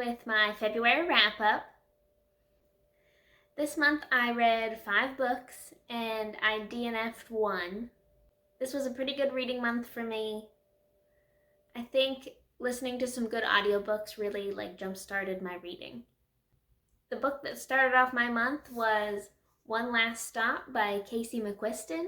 with my February wrap-up. This month I read 5 books and I DNF'd 1. This was a pretty good reading month for me. I think listening to some good audiobooks really jump-started my reading. The book that started off my month was One Last Stop by McQuiston.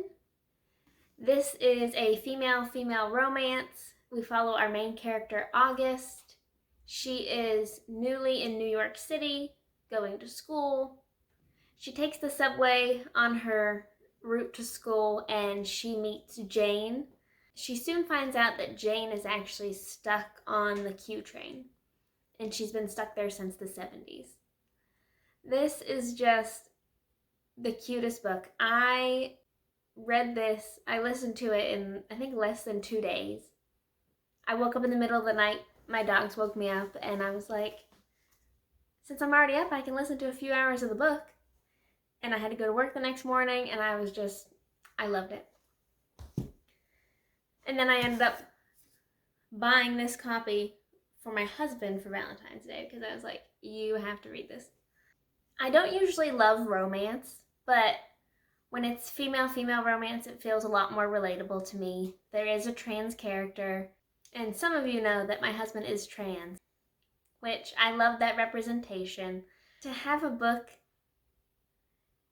This is a female-female romance. We follow our main character, August. She is newly in New York City, going to school. She takes the subway on her route to school and she meets Jane. She soon finds out that Jane is actually stuck on the Q train, and she's been stuck there since the 70s. This is just the cutest book. I read this, I listened to it in, I think, less than 2 days. I woke up in the middle of the night, my dogs woke me up, and I was like, since I'm already up, I can listen to a few hours of the book. And I had to go to work the next morning, and I loved it. And then I ended up buying this copy for my husband for Valentine's Day, because I was like, you have to read this. I don't usually love romance, but when it's female-female romance, it feels a lot more relatable to me. There is a trans character, and some of you know that my husband is trans, which I love that representation. To have a book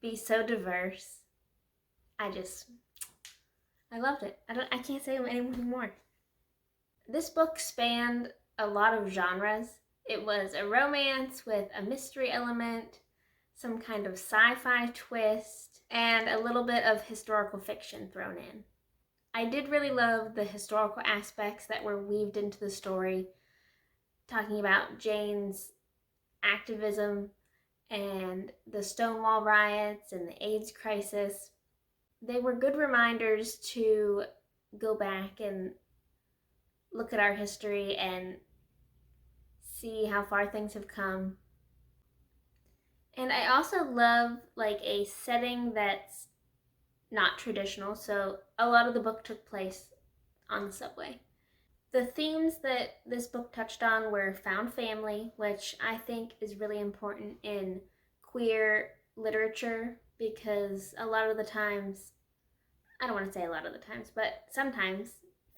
be so diverse, I loved it. I can't say anything more. This book spanned a lot of genres. It was a romance with a mystery element, some kind of sci-fi twist, and a little bit of historical fiction thrown in. I did really love the historical aspects that were weaved into the story, talking about Jane's activism and the Stonewall riots and the AIDS crisis. They were good reminders to go back and look at our history and see how far things have come. And I also love a setting that's not traditional, so a lot of the book took place on the subway. The themes that this book touched on were found family, which I think is really important in queer literature, because a lot of the times, I don't want to say a lot of the times, but sometimes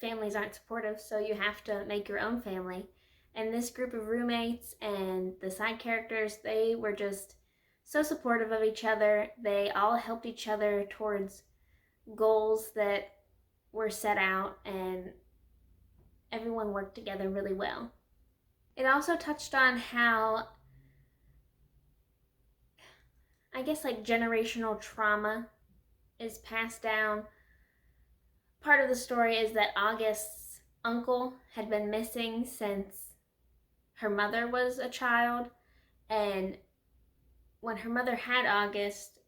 families aren't supportive, so you have to make your own family. And this group of roommates and the side characters, they were just so supportive of each other. They all helped each other towards goals that were set out, and everyone worked together really well. It also touched on how, I guess, generational trauma is passed down. Part of the story is that August's uncle had been missing since her mother was a child, and when her mother had August,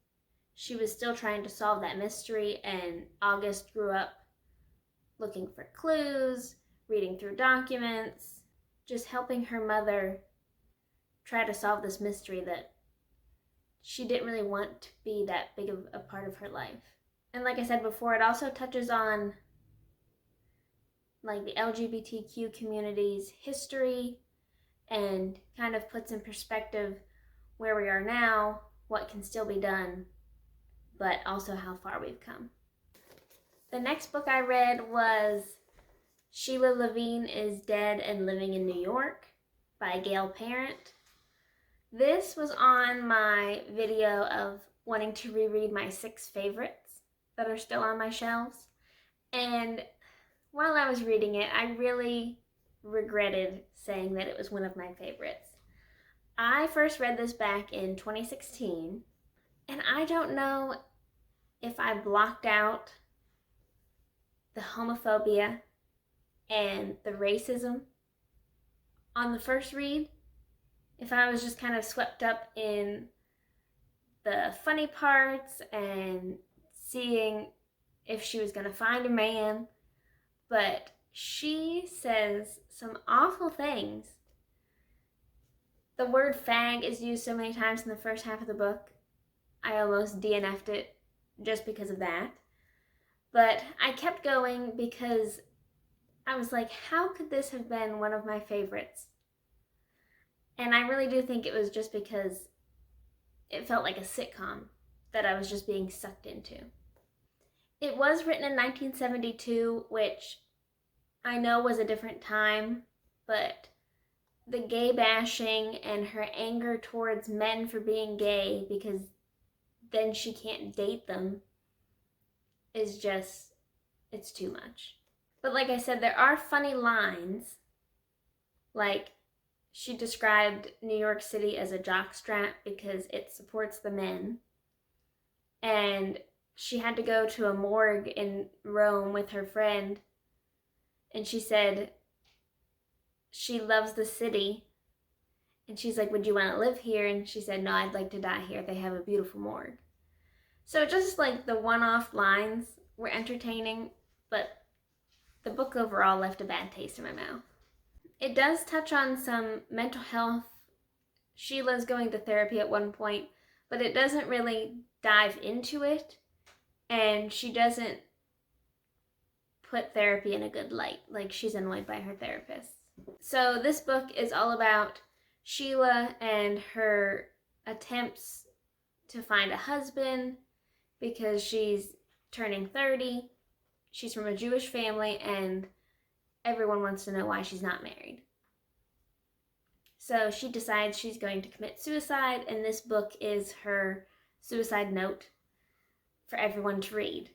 she was still trying to solve that mystery, and August grew up looking for clues, reading through documents, just helping her mother try to solve this mystery that she didn't really want to be that big of a part of her life. And like I said before, it also touches on the LGBTQ community's history and kind of puts in perspective where we are now, what can still be done, but also how far we've come. The next book I read was Sheila Levine is Dead and Living in New York by Gail. This was on my video of wanting to reread my 6 favorites that are still on my shelves. And while I was reading it, I really regretted saying that it was one of my favorites. I first read this back in 2016, and I don't know if I blocked out the homophobia and the racism on the first read, if I was just kind of swept up in the funny parts and seeing if she was going to find a man, but she says some awful things. The word fag is used so many times in the first half of the book, I almost DNF'd it just because of that. But I kept going because I was like, how could this have been one of my favorites? And I really do think it was just because it felt like a sitcom that I was just being sucked into. It was written in 1972, which I know was a different time, but the gay bashing and her anger towards men for being gay because then she can't date them is just, it's too much. But like I said, there are funny lines. Like, she described New York City as a jockstrap because it supports the men. And she had to go to a morgue in Rome with her friend. And she said she loves the city. And she's like, would you want to live here? And she said, no, I'd like to die here. They have a beautiful morgue. So just like the one-off lines were entertaining, but the book overall left a bad taste in my mouth. It does touch on some mental health. Sheila's going to therapy at one point, but it doesn't really dive into it, and she doesn't put therapy in a good light. Like, she's annoyed by her therapist. So this book is all about Sheila and her attempts to find a husband because she's turning 30. She's from a Jewish family, and everyone wants to know why she's not married. So she decides she's going to commit suicide, and this book is her suicide note for everyone to read.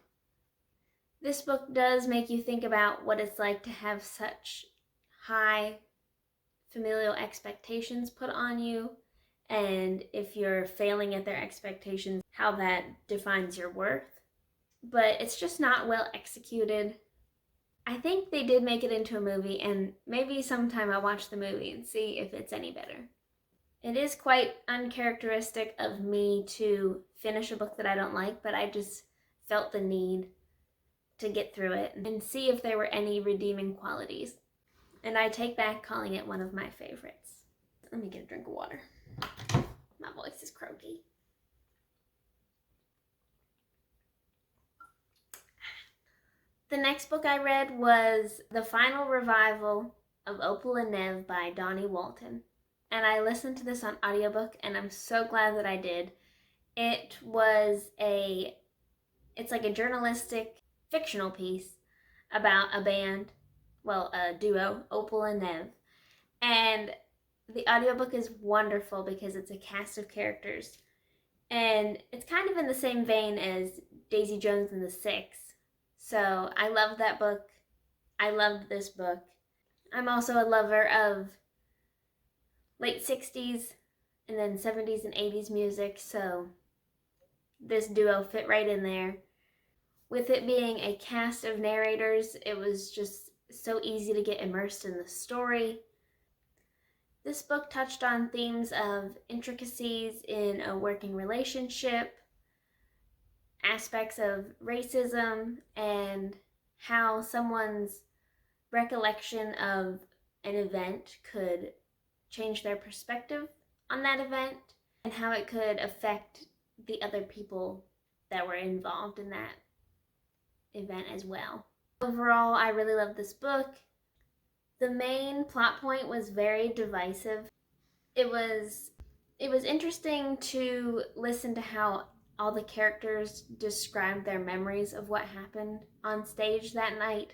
This book does make you think about what it's like to have such high familial expectations put on you, and if you're failing at their expectations, how that defines your worth. But it's just not well executed. I think they did make it into a movie, and maybe sometime I'll watch the movie and see if it's any better. It is quite uncharacteristic of me to finish a book that I don't like, but I just felt the need to get through it and see if there were any redeeming qualities. And I take back calling it one of my favorites. Let me get a drink of water. My voice is croaky. The next book I read was the final revival of Opal and Nev by Donny Walton. And I listened to this on audiobook, and I'm so glad that I did. It's like a journalistic fictional piece about a band, a duo, Opal and Nev. And the audiobook is wonderful because it's a cast of characters. And it's kind of in the same vein as Daisy Jones and the Six. So I loved that book. I loved this book. I'm also a lover of late 60s and then 70s and 80s music, so this duo fit right in there. With it being a cast of narrators, it was just so easy to get immersed in the story. This book touched on themes of intricacies in a working relationship, aspects of racism, and how someone's recollection of an event could change their perspective on that event, and how it could affect the other people that were involved in that event as well. Overall, I really loved this book. The main plot point was very divisive. It was interesting to listen to how all the characters described their memories of what happened on stage that night.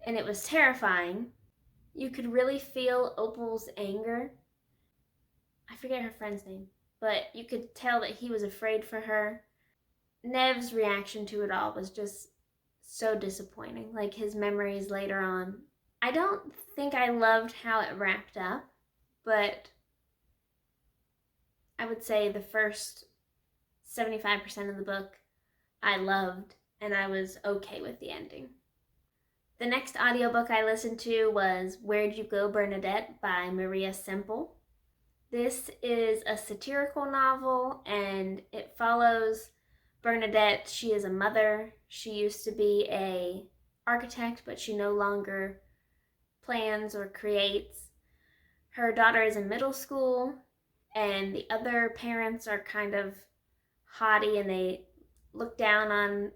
And it was terrifying. You could really feel Opal's anger. I forget her friend's name, but you could tell that he was afraid for her. Nev's reaction to it all was just so disappointing, like his memories later on. I don't think I loved how it wrapped up, but I would say the first 75% of the book I loved, and I was okay with the ending. The next audiobook I listened to was Where'd You Go, Bernadette by Maria Semple. This is a satirical novel, and it follows Bernadette. She is a mother. She used to be an architect, but she no longer plans or creates. Her daughter is in middle school, and the other parents are kind of haughty, and they look down on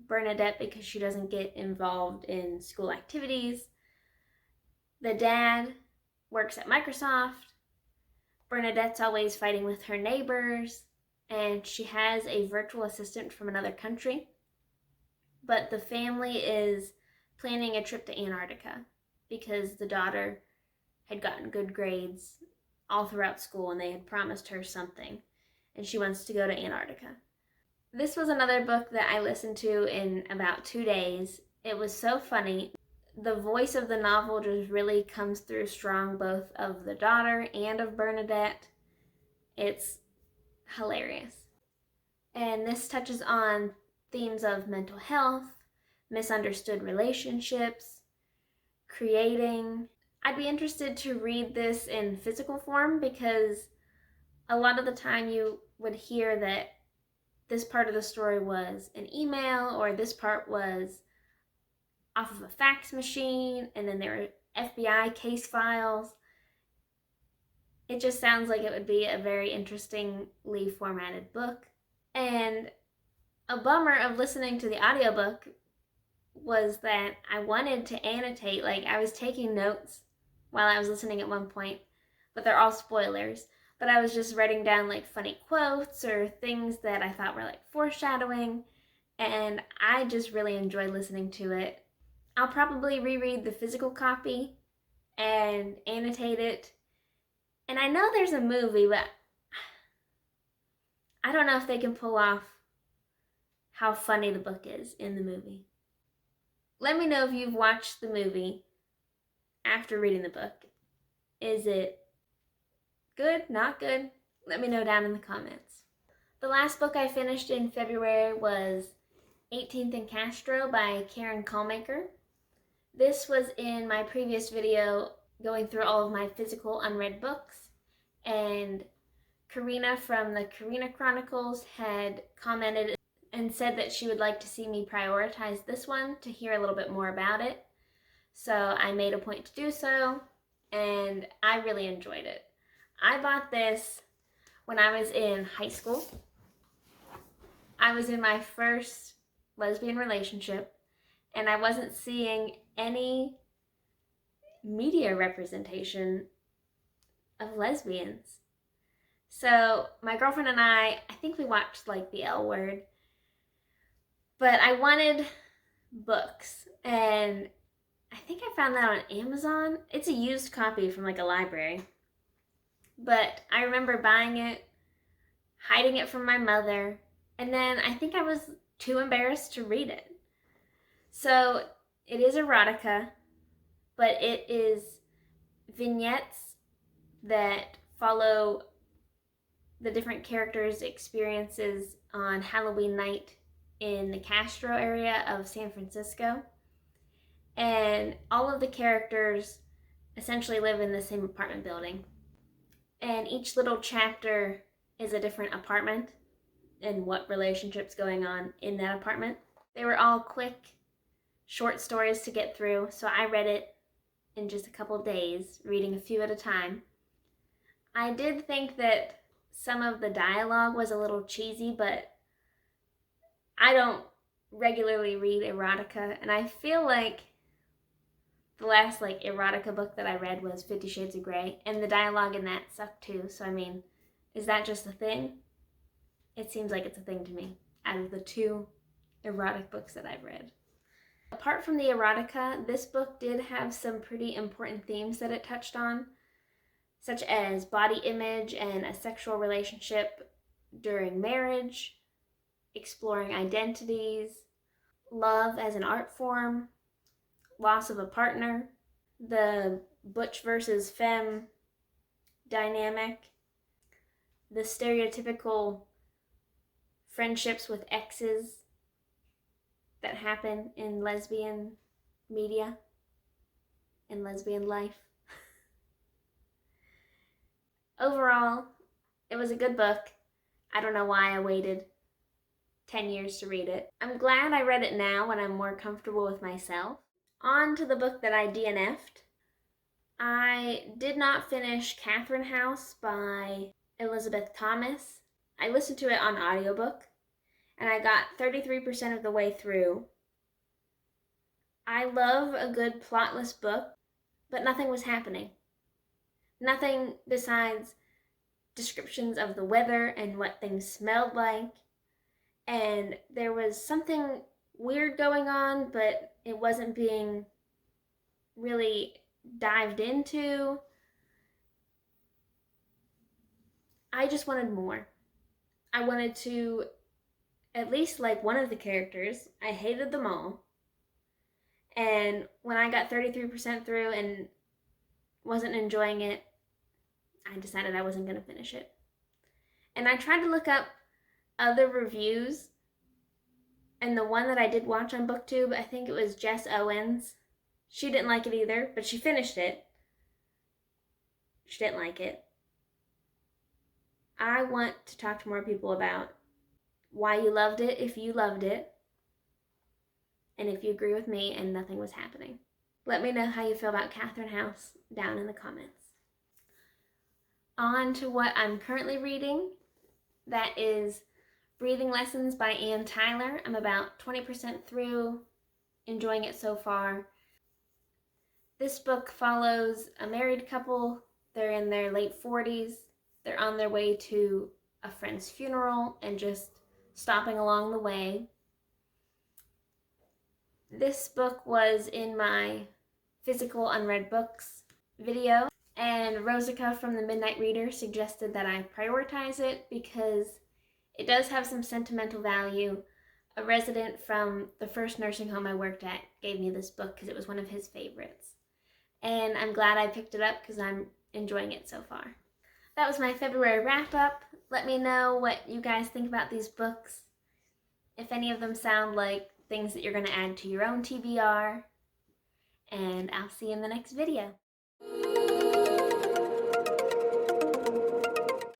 Bernadette because she doesn't get involved in school activities. The dad works at Microsoft, Bernadette's always fighting with her neighbors, and she has a virtual assistant from another country. But the family is planning a trip to Antarctica because the daughter had gotten good grades all throughout school and they had promised her something, and she wants to go to Antarctica. This was another book that I listened to in about 2 days. It was so funny. The voice of the novel just really comes through strong, both of the daughter and of Bernadette. It's hilarious. And this touches on themes of mental health, misunderstood relationships, creating. I'd be interested to read this in physical form because a lot of the time you would hear that this part of the story was an email or this part was off of a fax machine, and then there were FBI case files. It just sounds like it would be a very interestingly formatted book. And a bummer of listening to the audiobook was that I wanted to annotate, like I was taking notes while I was listening at one point, but they're all spoilers. But I was just writing down like funny quotes or things that I thought were like foreshadowing, and I just really enjoyed listening to it. I'll probably reread the physical copy and annotate it. And I know there's a movie, but I don't know if they can pull off how funny the book is in the movie. Let me know if you've watched the movie after reading the book. Is it good? Not good? Let me know down in the comments. The last book I finished in February was 18th and Castro by Kallmaker. This was in my previous video going through all of my physical unread books, and Karina from the Karina Chronicles had commented and said that she would like to see me prioritize this one to hear a little bit more about it. So I made a point to do so, and I really enjoyed it. I bought this when I was in high school. I was in my first lesbian relationship, and I wasn't seeing any media representation of lesbians. So my girlfriend and I think we watched like The L Word, but I wanted books, and I think I found that on Amazon. It's a used copy from like a library, but I remember buying it, hiding it from my mother, and then I think I was too embarrassed to read it. So it is erotica, but it is vignettes that follow the different characters' experiences on Halloween night in the Castro area of San Francisco. And all of the characters essentially live in the same apartment building. And each little chapter is a different apartment and what relationship's going on in that apartment. They were all quick, short stories to get through, so I read it in just a couple days, reading a few at a time. I did think that some of the dialogue was a little cheesy, but I don't regularly read erotica, and I feel like the last like erotica book that I read was 50 Shades of Grey, and the dialogue in that sucked too. So I mean, is that just a thing? It seems like it's a thing to me out of the 2 erotic books that I've read. Apart from the erotica, this book did have some pretty important themes that it touched on, such as body image and a sexual relationship during marriage, exploring identities, love as an art form, loss of a partner, the butch versus femme dynamic, the stereotypical friendships with exes that happen in lesbian media and lesbian life. Overall, it was a good book. I don't know why I waited 10 years to read it. I'm glad I read it now when I'm more comfortable with myself. On to the book that I DNF'd. I did not finish Catherine House by Elisabeth Thomas. I listened to it on audiobook, and I got 33% of the way through. I love a good plotless book, but nothing was happening. Nothing besides descriptions of the weather and what things smelled like. And there was something weird going on, but it wasn't being really dived into. I just wanted more. I wanted to at least like one of the characters. I hated them all. And when I got 33% through and wasn't enjoying it, I decided I wasn't going to finish it. And I tried to look up other reviews, and the one that I did watch on BookTube, I think it was Jess Owens. She didn't like it either, but she finished it. She didn't like it. I want to talk to more people about why you loved it, if you loved it, and if you agree with me and nothing was happening. Let me know how you feel about Catherine House down in the comments. On to what I'm currently reading. That is Breathing Lessons by Ann Tyler. I'm about 20% through, enjoying it so far. This book follows a married couple. They're in their late 40s. They're on their way to a friend's funeral and just stopping along the way. This book was in my physical unread books video, and Rosica from the Midnight Reader suggested that I prioritize it because it does have some sentimental value. A resident from the first nursing home I worked at gave me this book because it was one of his favorites. And I'm glad I picked it up because I'm enjoying it so far. That was my February wrap-up. Let me know what you guys think about these books. If any of them sound like things that you're going to add to your own TBR. And I'll see you in the next video.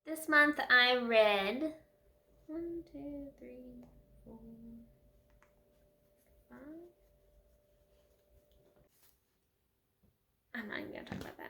This month I read 1, 2, 3, 4, 5. I'm not even going to talk about that.